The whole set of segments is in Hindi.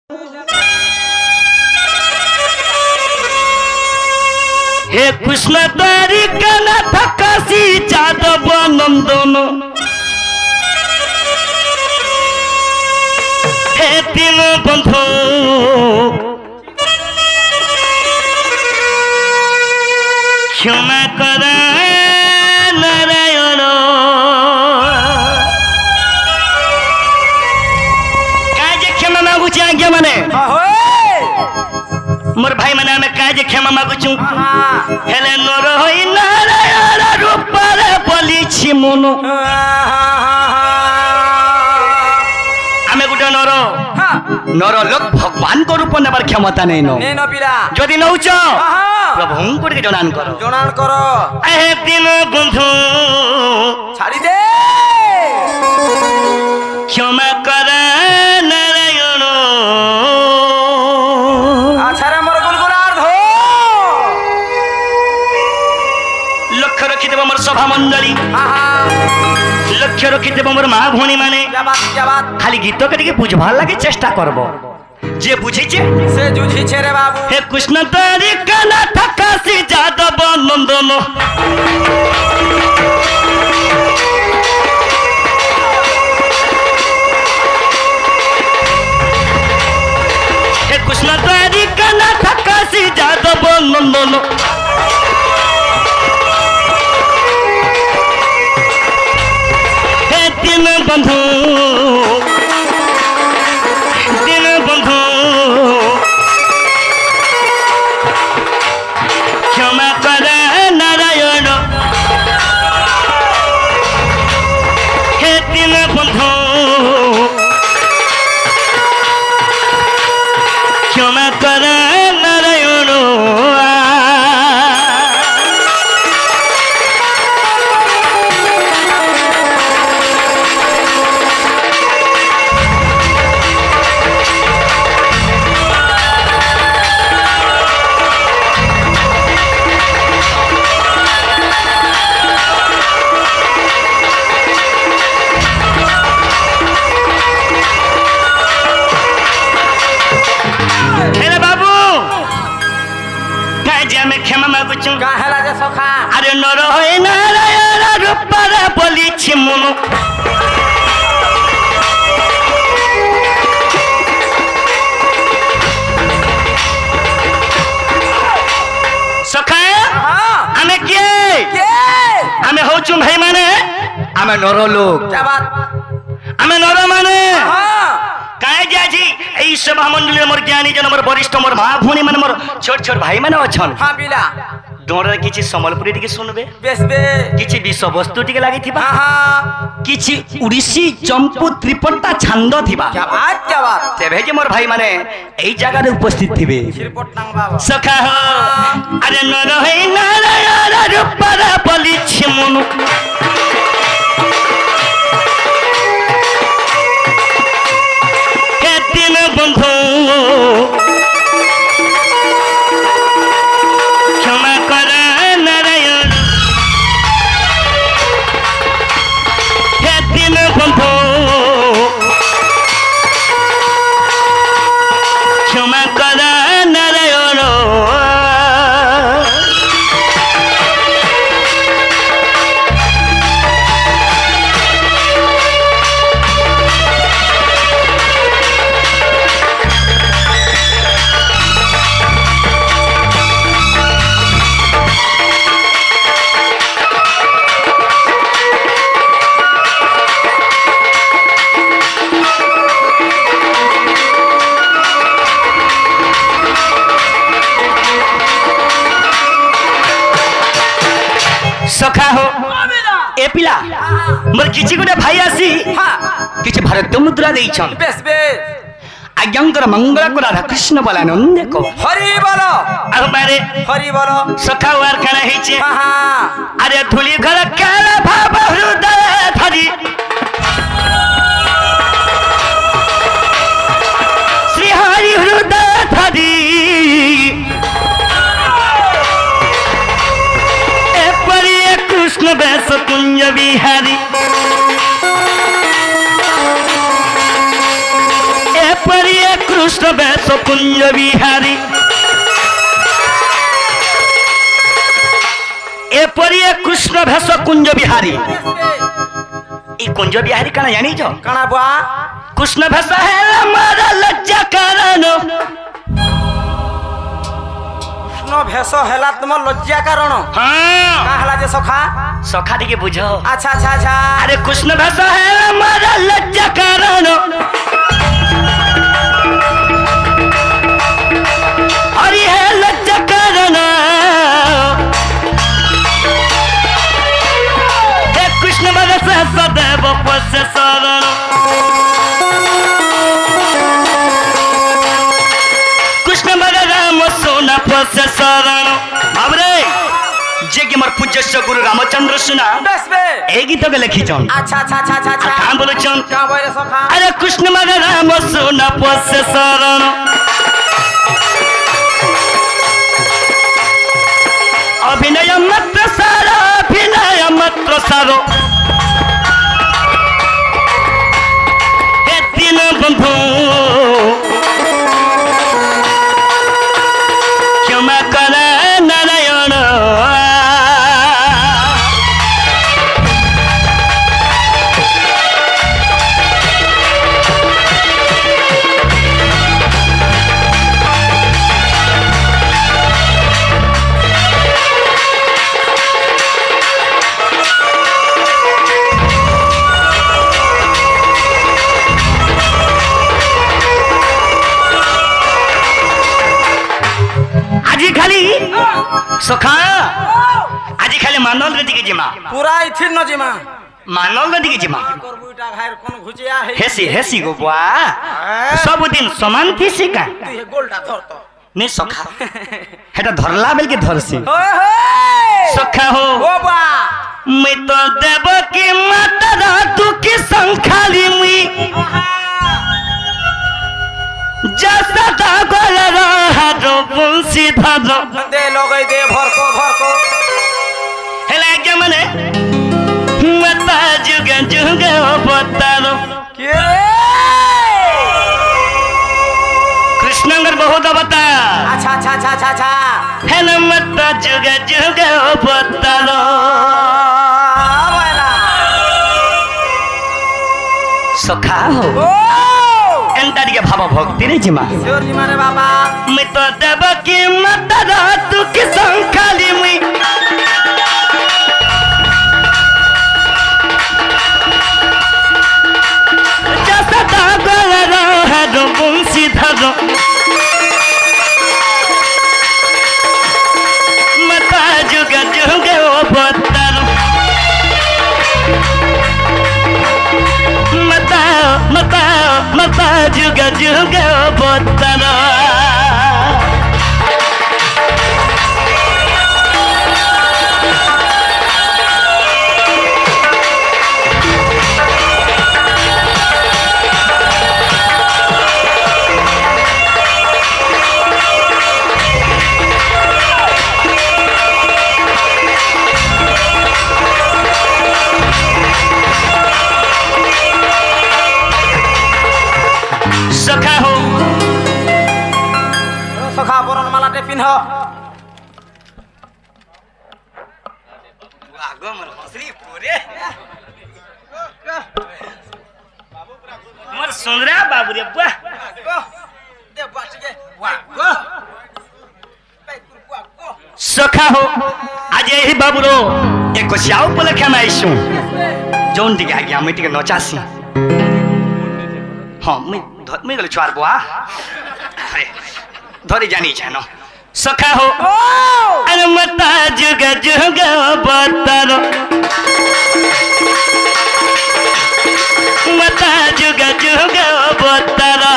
हे कृष्ण द्वारिका नाथ काशी जादव नंदन हे तीन बंधु क्षमा कर नारायण काजे क्षमा मागुची आज्ञा माने मोर भाई माने आमे काजे क्षमा मागुचु हेले नर होई नारायण रूप रे बोलीछि मनु आमे गुटे नर नर लोक भगवान को रूप नेबार क्षमता नै नो पिला जदि नउच प्रभु को जनान करो ए दिन बंधु छाड़ी दे क्षमा कर नारायण आछारे मोर गुलगुलार्ध लक्ष्य रखी देव मोर सभा मंडली लक्ष्य रखी देव मोर माँ भौणी माने खाली गीत के बुझबार लगे चेष्टा करबो जे बुझीचे से जुझीचे रे बाबू हे कृष्ण द्वारिका नाथ काशी जादव नंदन हे कृष्ण द्वारिका नाथ काशी जादव नंदन हे तीन बंधु क्षमा कर नारायण हे तीन बंधु क्षमा कर नारायण अरे नर होई नारायण रूप रे बोलीछि मनु सखा आमे के आमे होचु भाई माने आमे नर लोग क्या बात आमे नर माने काय जाजी एई सभा मंडली मोर ज्ञानी जन मोर वरिष्ठ मोर माँ भौणी माने मोर छोट छोट भाई माने अछन हां बिला डोर किछि सम्बलपुरी टिके सुनबे बेसबे किछि विषय वस्तु टिके लागि थिबा हां किछि उड़ीसी चंपू त्रिपट्टा छंद थिबा क्या बात तेबे जे मोर भाई माने एई जगह रे उपस्थित थिबे त्रिपट्टांग बाबा सखा हो अरे नर होई नारायण रूप रे बोलीछि मनु हे तीन बंधु क्षमा कर नारायण सखा हो ए पिला मोर किछि गुटे भाई आसी किछि भारत मुद्रा देइछन बेस बेस आज्ञांकर मंगल को राधा कृष्ण बोला नंद को हरि बोलो अब मारे हरि बोलो सखा वार करा हेचे अरे धुली घर काला भाव हृदय धरी श्री हरि हृदय धरी कृष्ण बैस कुंज बिहारी ए परिय कृष्ण कुंज बिहारी एपरी कृष्ण भेष कुंज बिहारी ई कुंज बिहारी कना जानी जो कणा बुआ कृष्ण भेष है मारा लज्जा कारण कृष्ण भेष हैला तुम लज्जा कारण हाँ का हला जे सखा सखा टिके बुझो अच्छा अच्छा अच्छा अरे कृष्ण भेष है मारा लज्जा कारण अरे है लज्जा कारण हे कृष्ण भेष सदैव पश्य शरण कृष्ण भेष राम सोना पश्य शरण बाबरे जे कि मोर पूज्य गुरु रामचंद्र सुना बस बे ए गीत के लिखी चन अच्छा अच्छा अच्छा अच्छा अच्छा कहां बोलो चन का बोले सखा अरे कृष्ण भेष राम सोना पश्य शरण अभिनय मात्र सारो अभिनय मात्र सारो हे दिन बंधु क्षमा कर नारायण सखा आज खाली मानल रे दिके जिमा पूरा इथिर न जिमा मानल रे दिके जिमा करबुटा घायर कोन घुचिया है हेसी गो बुआ सब दिन समान थी सिका तू हे गोलटा धर तो नहीं सखा हेटा धरला बेल के धरसी ओए होए सखा हो ओ बा मैं तो देव की माता तू की संखाली मुई जैसा दागल रहा जो बंसी धारो दे लगई दे भर को हेला के मने मता जुग जुग बतारो के कृष्णंगर बहुत अवतार अच्छा अच्छा अच्छा अच्छा अच्छा हेला मता जुग जुग बतारो वाला सखा हो ओ एंटारी के भाव भक्ति रे जिमा जोर जी मारे बाबा मैं तो देव की माता तू की संखाली मुई जैसा दागल रहा जो बंसी धारो मता जुग जुग बतारो मता जुग जुग बतारो सखा हो सखा बरन मालाटे पिन्ह आगो मन हंसरी पूरे मर सुन रहा बाबू रे बुआ दे बाट के वाह सखा हो आज यही बाबू रो एक सियाओ पलखे में आइसु जोन टिके आगे हम टिके नचासी हां मैं गले छुआर बुआ अरे धरी जानी जानो सखा हो अरे मता जुग जुग बतारो मता जुग जुग बतारो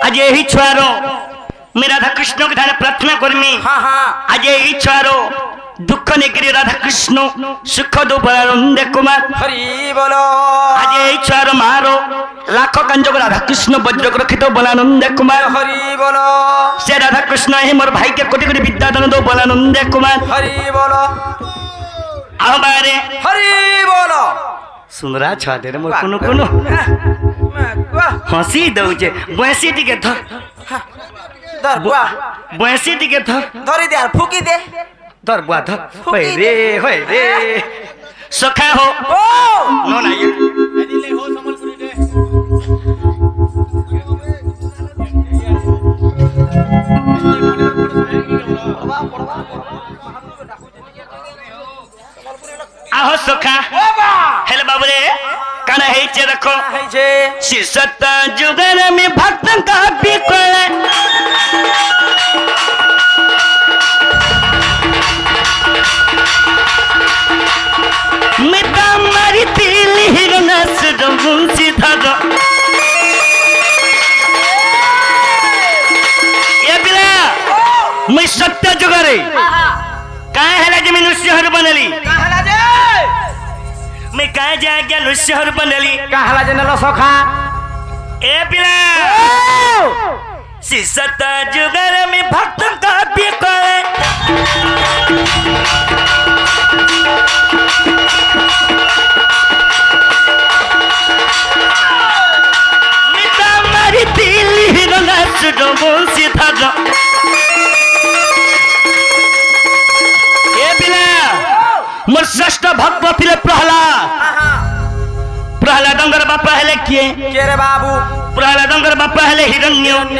आज यही छुआरो मेरा था कृष्ण के थाने प्रार्थना करमी हाँ हाँ आज यही छुआरो দুঃখ নেগিরি রাধা কৃষ্ণ সুখ দুপরানন্দে কুমার হরি বলো আজ এই ছুয়ার মারো লাখ কাঞ্জক রাধা কৃষ্ণ বজ্রক রক্ষিত বলানন্দে কুমার হরি বলো সে রাধা কৃষ্ণ হে মোর ভাইকে কোটি কোটি বিদ্যা দান দো বলানন্দে কুমার হরি বলো আহবারে হরি বলো সুন্দরা ছাদের মোর কোনো কোনো হসি দউছে বয়সি টিকে ধর ধর বুয়া বয়সি টিকে ধর ধরি দে আর ফুকি দে ধর বুয়া ধর হয় রে সখা হো ও নো না আহ সখা হেলে বাবুরে কানা হেইছে দেখো হইছে শিশত যুগের আমি ভক্ত কাপি করে মিতা মারি তিলি হিরণ সুডবুসি ধর এ বিলা মুই সত্য যুগরে কায় হেলা যে মনুষ্য হর বনলি কাহলা যে मैं कहा जाए क्या लुष्य हर बनली কাহলা যে নলো সখা ए पिला सिसत जुगर में भक्त का भी करे मिता मारी दिली हिरना सुडो सीधा जो ए पिला मोर श्रेष्ठ भक्त थिले प्रहलाद प्रहलादंगर बापा हेले किए কে রে বাবু प्रहलादंगर बापा हेले हिरण्य অন্য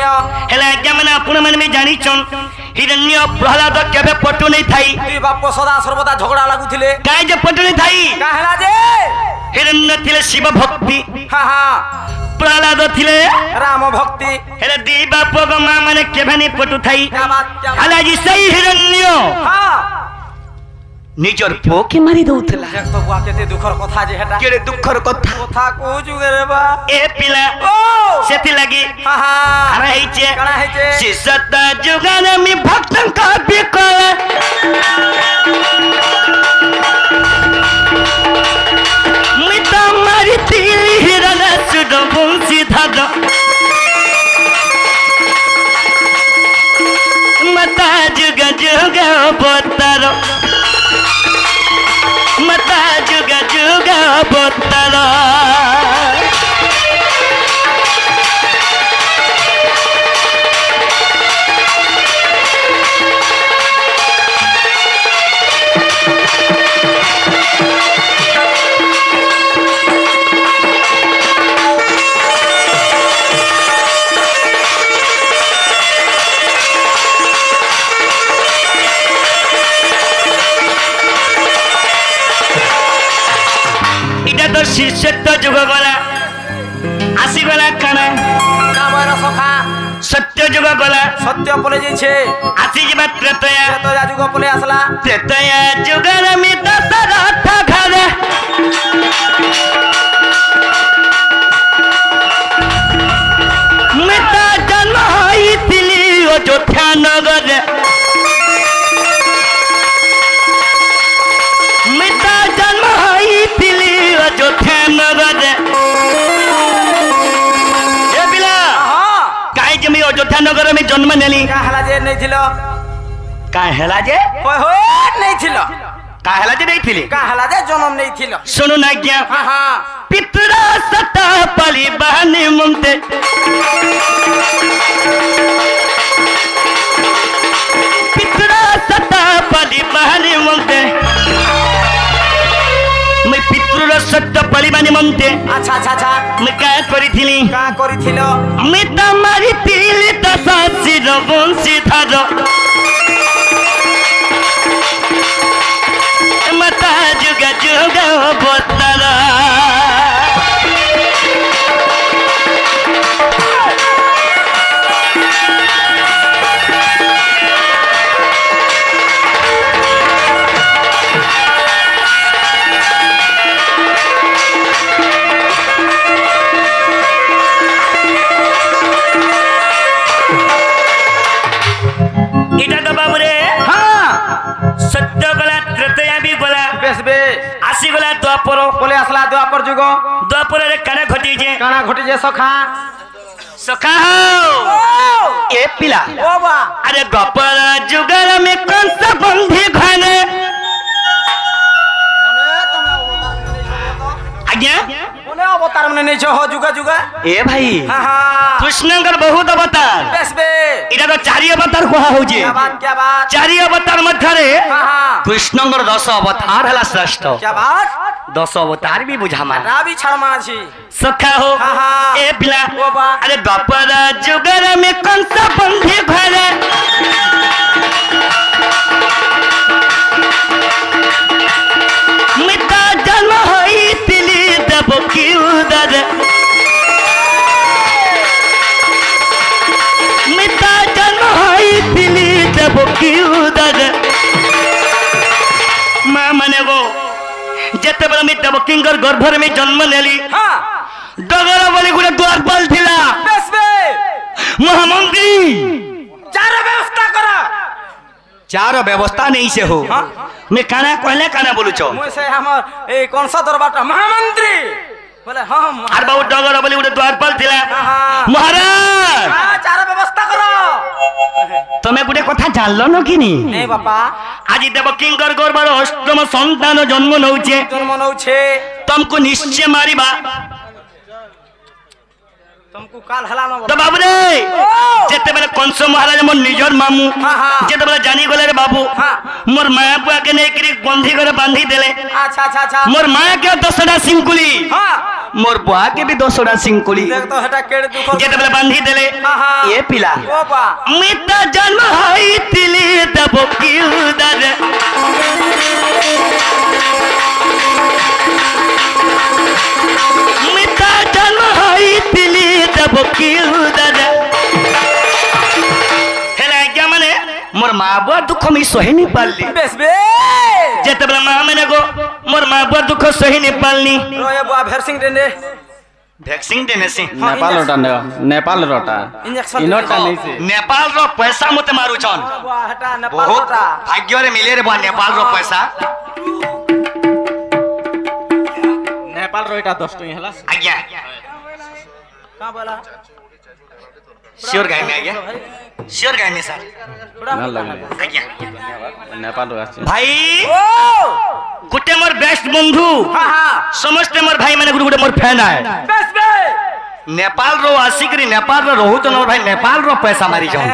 हेले जमना आपण मन में जानी छन हिरण्य प्रहलाद केबे पटु नहीं थाई তুই বাপ সদা সর্বদা ঝগড়া লাগুଥିଲେ काहे जे पटु नहीं थाई কাহলা যে हिरण्य थिले शिव भक्ति হা হা प्रहलाद थिले রাম ভক্তি हेले दी बापो गो मां माने केबे नहीं पटु थाई क्या बात हेले जी सही हिरण्य হ্যাঁ निजर पो के मारी दउथला দেখ তো বুয়া কেতে দুঃখর কথা যে হেটা केड़े दुखर कथा কথা কইছু রে বা ए पिला ও सेति लगी হা হা কারা হইছে কারা হইছে शिसत जुगन में भक्त का भी करे मिता मारी तिली हिरन सुडबुसि धर मता जुग जुग बोतर मता जुग जुग बोतर तो शिष्यत्व जुग गला आसी गला काना না বয়রা সখা सत्य जुग गला সত্য পলে যাইছে आसी जीवा त्रेतया তো রাজুগ পলে আসলা त्रेतया जुगर में दशरथ घर मिता जन्म होई तिली अयोध्या नगर मिता जन्म होई तिली अयोध्या नगर ए बिला হ্যাঁ काहे जमी अयोध्या नगर में जन्म नेली কাহলা যে নেইছিল काहे हेला जे হই হই নেইছিল काहे हेला जे नहीं थिली কাহলা যে জন্ম নেইছিল सुनो ना क्या হ্যাঁ হ্যাঁ पितरा सता पली बहनी मुंते पितरा सता पली बहनी मुंते मैं पितृर सत्य पली बहनी मुंते আচ্ছা আচ্ছা আচ্ছা मैं क्या करी थिली কা করিছিল मैं तमारी तिली दशा सिर बंसी धर मता जुग जुग बोतरा इटा तो बाबू रे হ্যাঁ सत्य गला आसी गला द्वापर बोले असला द्वापर जुग द्वापर रे काना घटी जे काना घटी जे सखा सखा हो ए पिला ओ बा अरे द्वापर जुगर में कौन सा बंधी घने आज्ञा बोले अवतार मने नहीं हो जुगा जुगा ए भाई हां हां कृष्णंकर बहुत अवतार बेस बे इरा तो चारि अवतार कहा हो जे क्या बात चारि अवतार मध्य रे हां हां कृष्णंकर 10 अवतार हला श्रेष्ठ क्या बात 10 अवतार भी बुझा मान रावी छड़मा छी सखा हो हां हां ए पिला ओ बा अरे द्वापर जुगर में कौन सा बंधी घरे मिता जन्म होई तिली दब की उदर मिता जन्म होई तिली दब की उदर मां मने गो जेते बड़ मिता बकिंगर गर्भर में जन्म नेली हां डगर बोली गुडे द्वारपाल थिला बेस बे महामंत्री चार व्यवस्था करा चार व्यवस्था नहीं से हो हाँ? मैं काना कहले काना बोलू छो मुझे से हमर ए कौन सा दरबार महामंत्री बोले हम आर बाबू डगर बोली गुडे द्वारपाल थिला हाँ। महाराज हां चार व्यवस्था करो तमे गुडे कथा जानलो न किनी नहीं बापा आज देवकिंकर गर्भर अष्टम संतान जन्म नउचे जन्म नौ छे तुमको निश्चय मारिबा तुमको काल हला न तो बाबू रे जेते बेले कंस महाराज मोर निजर मामू हाँ, हाँ। जेते बेले जानी गले रे बाबू हाँ। मोर माया बुआ के नहीं करी बंधी करे बांधी देले अच्छा अच्छा अच्छा मोर माया के 10टा सिंकुली हां मोर बुआ के भी 200टा सिंकुली देख तो हटा केड़ दुख जेते बेले बांधी देले हाँ, हाँ। ये पिला ओ बा मिता जन्म होई तिली दबो की उदर मिता जन्म होई तिली दबो की उदर हेला क्या माने मोर मां बुआ दुख में सही नहीं पाली बेस बे जेते बेले मां माने गो मोर मां बुआ दुख सही नहीं पालनी रोए बुआ भेरसिंग देने वैक्सीन देने से नेपाल रोटा नेपाल रोटा इंजेक्शन इनोटा नहीं से नेपाल रो पैसा मते मारू छन बुआ हटा नेपाल बहुत रोटा भाग्य रे मिले रे बुआ नेपाल रो पैसा नेपाल रोटा 10 टका हला आज्ञा का बोला श्योर गाय में आज्ञा श्योर गाय में सर ना लगले आज्ञा नेपाल रो आछे भाई ओ गुटे मोर बेस्ट बंधु हां हां समस्त मोर भाई माने गुटे मोर फैन है बेस बे नेपाल रो आशिकरी नेपाल रो रहू तो मोर भाई नेपाल रो पैसा मारी जाऊं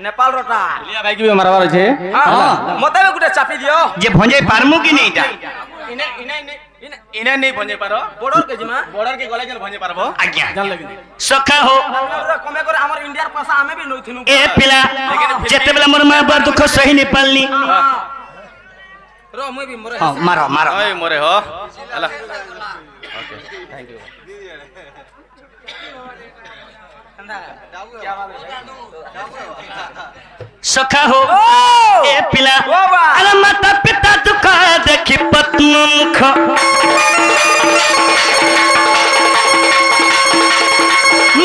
नेपाल रोटा लिया भाई की मारवार छे हां मते में गुटे चापी दियो जे भंजे पारमु की नहीं ता इने नहीं भंजे पारो बॉर्डर के जिमा बॉर्डर के कॉलेज में भंजे पारबो आज्ञा जान लगी सखा हो कमे करे हमर इंडिया पैसा हमें भी नइ थिनु ए पिला जेते बेला मोर मां बुआ दुख सही नहीं पालनी रो मुई भी मरे हां मारो मारो ओए मोरे हो हला ओके थैंक यू क्या बात है सखा हो ए पिला ओ बा अरे माता पिता दुख देखी पत्म मुख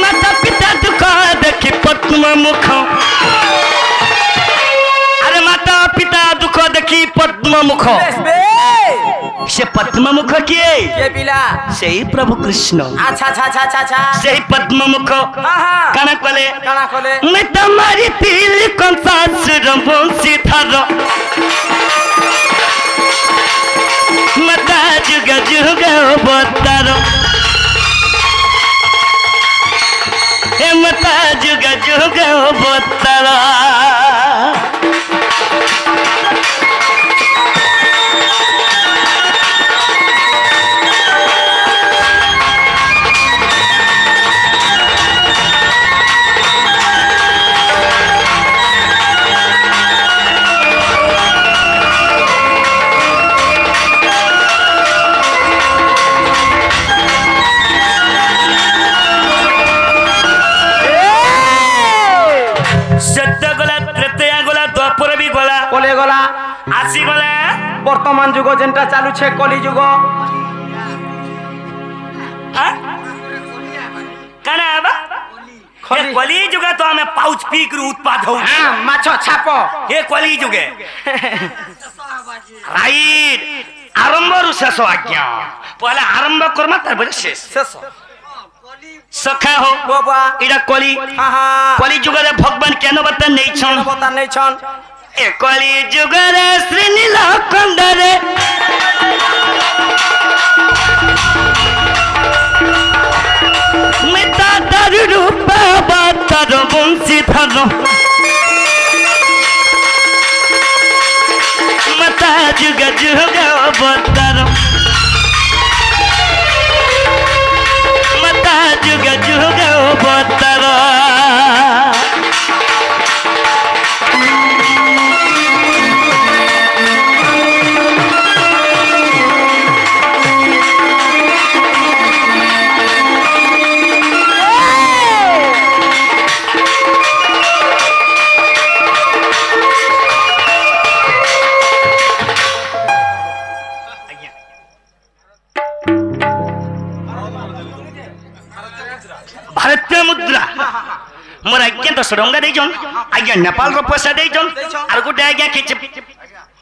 माता पिता दुख देखी पत्म मुख अरे माता पिता दुख देखी पद्म मुख बेस बे से पद्म मुख किए के पिला सही प्रभु कृष्ण अच्छा अच्छा अच्छा अच्छा अच्छा सही पद्म मुख हां हां काना कोले काना खोले मैं तुम्हारी दिल कंसास रंबोंसी थारो मता जुगा जुगा बतारो हे मता जुगा जुगा बतारो कोले गला आसी गला वर्तमान जुग जेंटा चालू छे कली जुग काना आबा खली कली जुगे तो हमें पाउच पीक रू उत्पाद हो हां माछो छापो ये कली जुगे राइट आरंभ शेष आज्ञा पहले आरंभ करमा तार बजे शेष शेष सखा हो बाबा इडा कली हाँ हाँ कली जुगरे भगवान केन बता नहीं छन बता नहीं छन ए कली जुगरे श्री नीलकंठरे मिता दर रूप बातर बंसी धर मता जुग जुग अवतार मता जुग जुग अवतार भारतीय मुद्रा मोर आज्ञा 10 टंका देजन आज्ञा नेपाल रो पैसा देजन आर गुटे आज्ञा खिच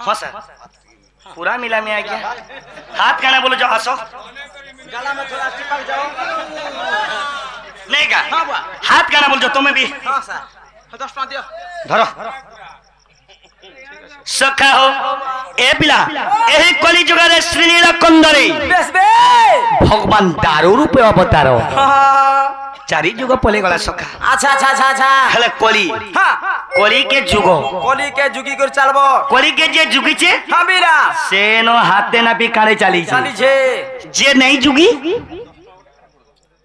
हां सर पूरा मिला में आज्ञा हाथ काना बोलो जो हसो गला में थोड़ा चिपक जाओ नहीं का हाथ काना बोल जो तुम्हें भी हां सर 10 टका दियो धरो सखा हो ए पिला एही कली जुगरे श्री नीलकंठरे बेस बे भगवान दारू रूपे अवतार हाँ चारि जुग पले गला सखा अच्छा अच्छा अच्छा अच्छा हेले कली हाँ कली के जुग कली के जुगी कर चलबो कली के जे जुगी छे हाँ बीरा सेनो हाथे ना भी काले चाली चाली छे जे नहीं जुगी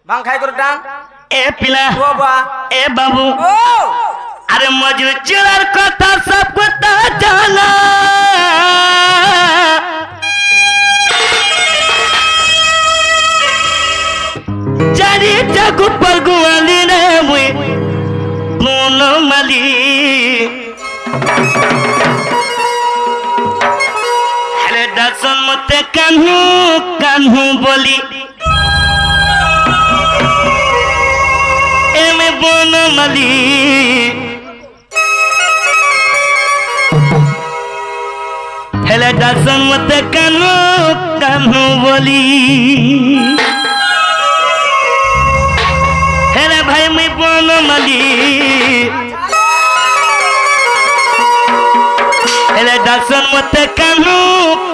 भांग खाई कर डांग ए पिला बाबा ए बाबू ओ अरे मजू चिड़र कथा सब कुता जाना चारी जग पर गुआली रे मुई कौन मली अरे दर्शन मते कान्हू कान्हू बोली एमे बोन मली हेले दर्शन मते कान्हू कान्हू बोली हेले भाई मैं बोन मली हेले दर्शन मते कान्हू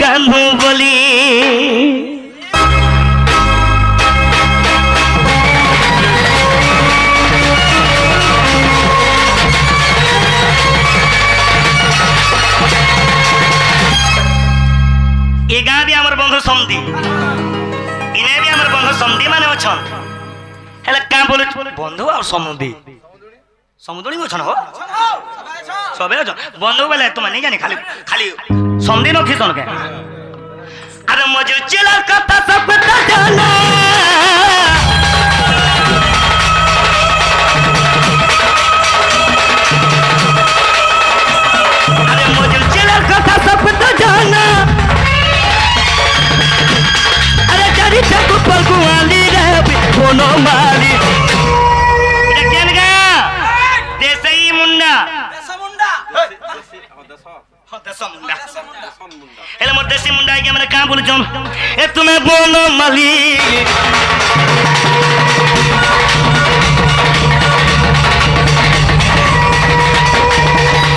कान्हू बोली ये गाँ भी आमर बंधु समधी इने भी आमर बंधु समधी माने अछन हेले का बोले बंधु और समधी समुद्री अछन हो सबे अछन बंधु बोले तुम नहीं जानी खाली खाली समधी न खिसन के अरे मजू चिला कथा सब कुता जाना अरे मजू चिला कथा सब कुता जाना चाकू पर गुआली रे कोनो माली इटा केन गा देसई मुंडा देस मुंडा हेले मोर देसी मुंडा के माने का बोल जम ए तुम्हें बोलो माली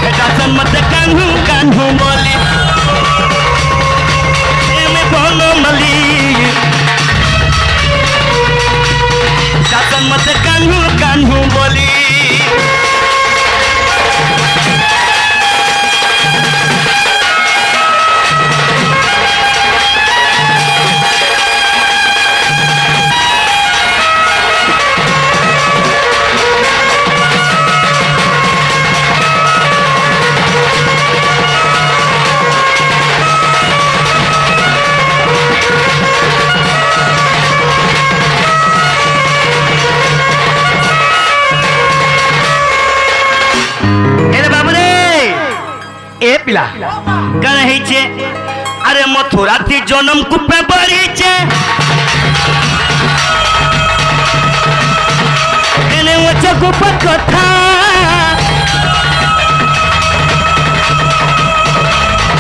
एटा सन मत कान्हू कान्हू बोली ए मैं बोलो माली शासन मत कान्हू कान्हू बोली ए पिला कहे छे अरे मथुरा थी जन्म कुपे बड़ी छे एने वच कुप कथा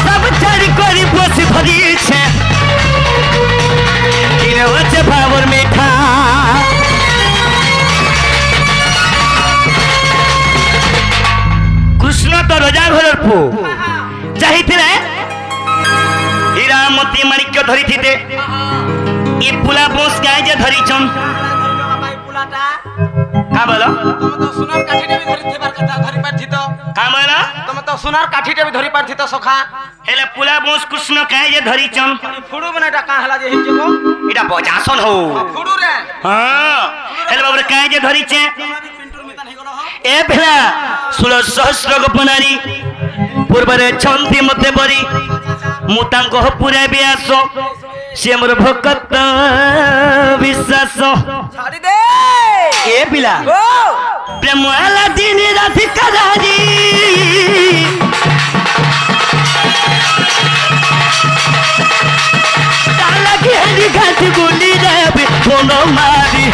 सब छाड़ी करी बस भरी छे ପୁ ଯାଇଥିଲେ ହୀରା ମୋତି ମାଣିକ୍ୟ ଧରିଥିଲେ ଏ ପୁଲା ବୋସ୍ କାଏ ଯେ ଧରିଛନ୍ କା ବୋଲ ତମେ ତ ସୁନାର କାଠିଟେ ବି ଧରିଥିବାର କଥା ଧରି ପାରଥି ତ କା ବୋଲ ତମେ ତ ସୁନାର କାଠିଟେ ବି ଧରି ପାରଥି ତ ସଖା ହେଲେ ପୁଲା ବୋସ୍ କୃଷ୍ଣ କାଏ ଯେ ଧରିଛନ୍ ଫୁଡୁ ମାନେ ଏଟା କା ହେଲା ଯେ ହେଇଯିବ ଏଟା ବଜାସନ ହଉ ଫୁଡୁ ରେ ହଁ ହେଲେ ବାବୁରେ କାଏ ଯେ ଧରିଛେ ପିଣ୍ଟୁର ମିତାନ ହେଇଗଲ ହ ଏ ଭେଳା 16 ଗୋପନାରୀ ପୂର୍ବରେ ଛନ୍ତି ମତେ ବରି ମୁଁ ତାଙ୍କ ପୁରାବି ଆସ ସେ ମୋର ଭକତ ବିଶ୍ୱାସ ଛାଡି ଦେ ଏ ପିଲା ଓ ପ୍ରେମ ହେଲା ଦିନ ରାଧିକା ରାଜି ତା ଲାଗି ହେରି ଘାଟି ଗୁଲି ରେବି ଫୋନ ମାରି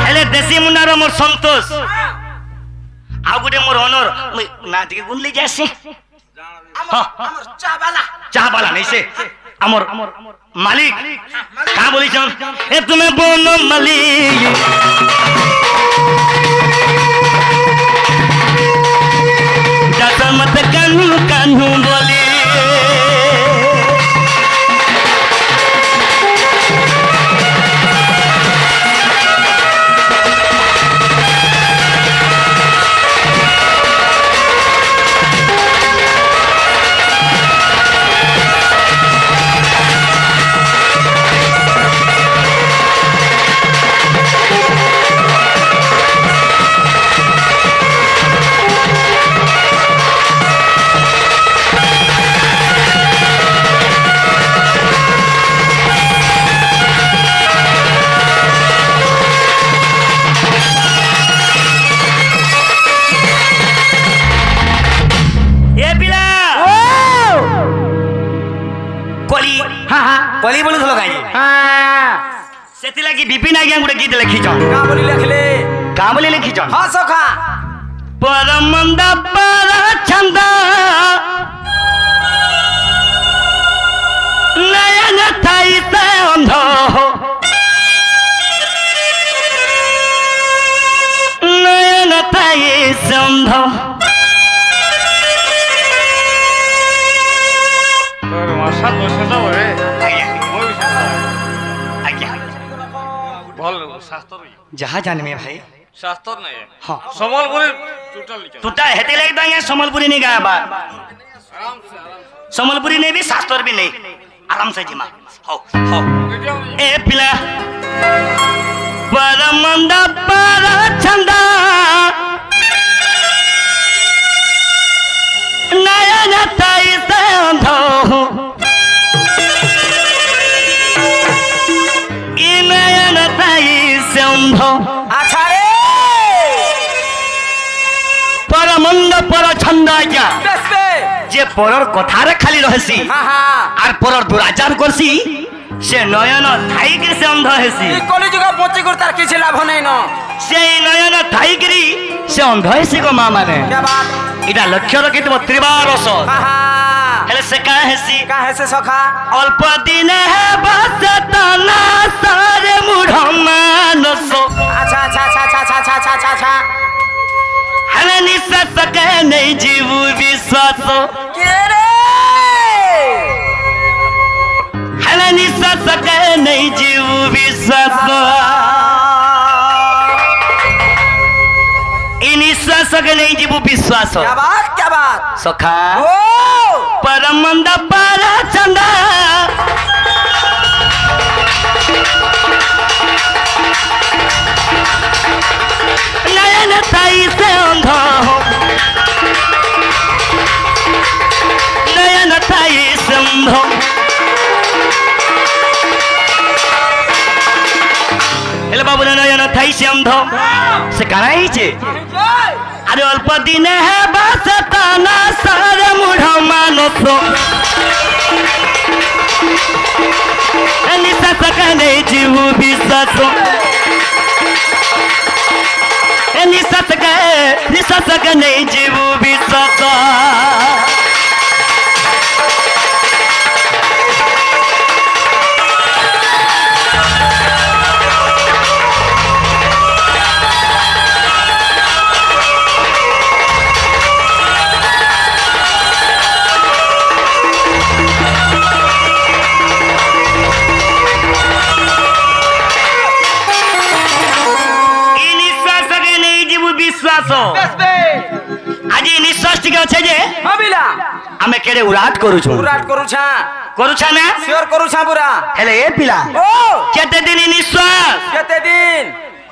ହେଲେ ଦେଶୀ ମୁଣ୍ଡାର ମୋର ସନ୍ତୋଷ ଆଉ ଗୋଟେ ମୋର ଅନର ନା ଟିକେ ଗୁନଲି ଯାସି ଆମର ଚାହା ବାଲା नहीं से अमर मालिक कहाँ बोली चल ए तुम्हें बोलो मालिक दादा मत कानू कानू बोली कली बोलू थलो काई सेति लागि विपिन आज्ञा गुटे गीत लिखि छ का बोली लिखले का बोली लिखि छ हां सखा परमंद पर छंद नयन थाई से अंध नयन थाई से अंध जहाँ जाने में भाई शास्त्र नहीं है हाँ संबलपुरी टोटल लिखा टूटा हेते लग देंगे संबलपुरी नहीं गाया बात संबलपुरी नहीं भी शास्त्र भी नहीं आराम से जिमा हो ए पिला परमंद पर छंदा नयन थाई से अंध नयन थाई से अंध अच्छा रे परमंद पर छंदा क्या बेस बे जे परर कथारे खाली रहसी हां हां आर परर दुराचार करसी से नयन थाईकरी से अंध हेसी ई कली जगह पहुंची गुर तार किछ लाभ नै न से नयन थाईकरी से अंध हेसी गो मा माने क्या बात इटा लक्ष्य रखितबो त्रिबारस हां हां हेले से का हेसी का है से सखा अल्प दिन है बस तना सारे मुढ़ मानस अच्छा अच्छा अच्छा अच्छा अच्छा अच्छा अच्छा अच्छा हेले निश्वास के नहीं जीव विश्वास के रे हेले निश्वास के नहीं जीव विश्वास निश्वास के नहीं जीव विश्वास क्या बात सखा ओ परमंद पर चंदा नयन थाई से अंध नयन थाई से अंध हेले बाबू नयन थाई से अंध से काना ही छे अरे अल्प दिन है बस ताना सारे मुढ़ मानस निश्वास कहने जीव विश्वास निश्वास कहने जीव विश्वास ଆମେ କେଡେ ଉରାଟ କରୁଛୁ ଉରାଟ କରୁଛା କରୁଛା ନା ସିଓର କରୁଛା ପୁରା ହେଲେ ଏ ପିଲା ଓ କେତେ ଦିନ ନିଶ୍ୱାସ କେତେ ଦିନ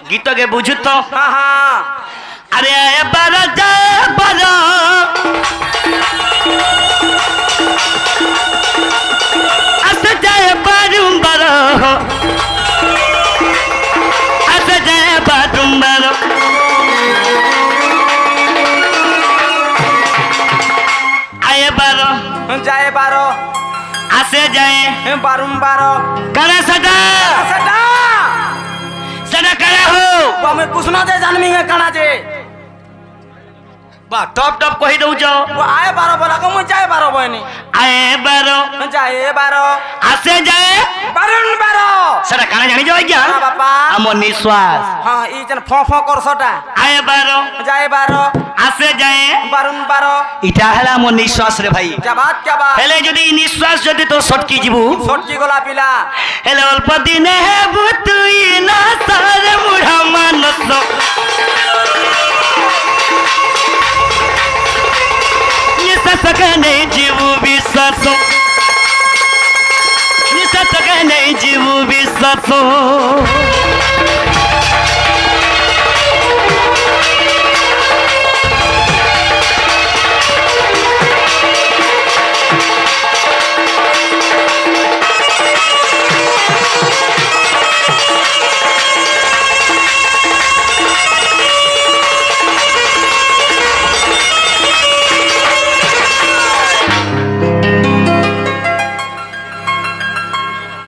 ଗୀତ କେ ବୁଝୁ ତ ହଁ ହଁ আরে এবার যা বার আসে যায় বারুম্বার আসে যায় বারুম্বার আয়ে বার যায় 12 আসে যায় বারুম্বার কারা সাদা সেটা সাদা কারা হো আমি কুছনা যে জানমি কানা যে বা টপ টপ কহি দউছ ও আয় 12 বলা কো মুই যায় 12 বয়নি আয়ে বার যায় 12 আসে যায় বারুম্বার সেটা কানা জানি যাও আজ্ঞা হ্যাঁ বাপা আমার নিঃশ্বাস হ্যাঁ ই যেন ফ ফ করছটা আয়ে বার যায় 12 আসে যায় বারুম্বার ইটা হেলা আমার নিঃশ্বাস রে ভাই যাবাত হেলে যদি এই নিঃশ্বাস যদি তো সটকি ଯିବୁ সটকি গলা পিলা হেলে অল্প দিনে হেবু তুই না সার মুঢ়া মানস নিঃশ্বাস কেনে জীবু বিশ্বাস নিঃশ্বাস কেনে জীবু বিশ্বাস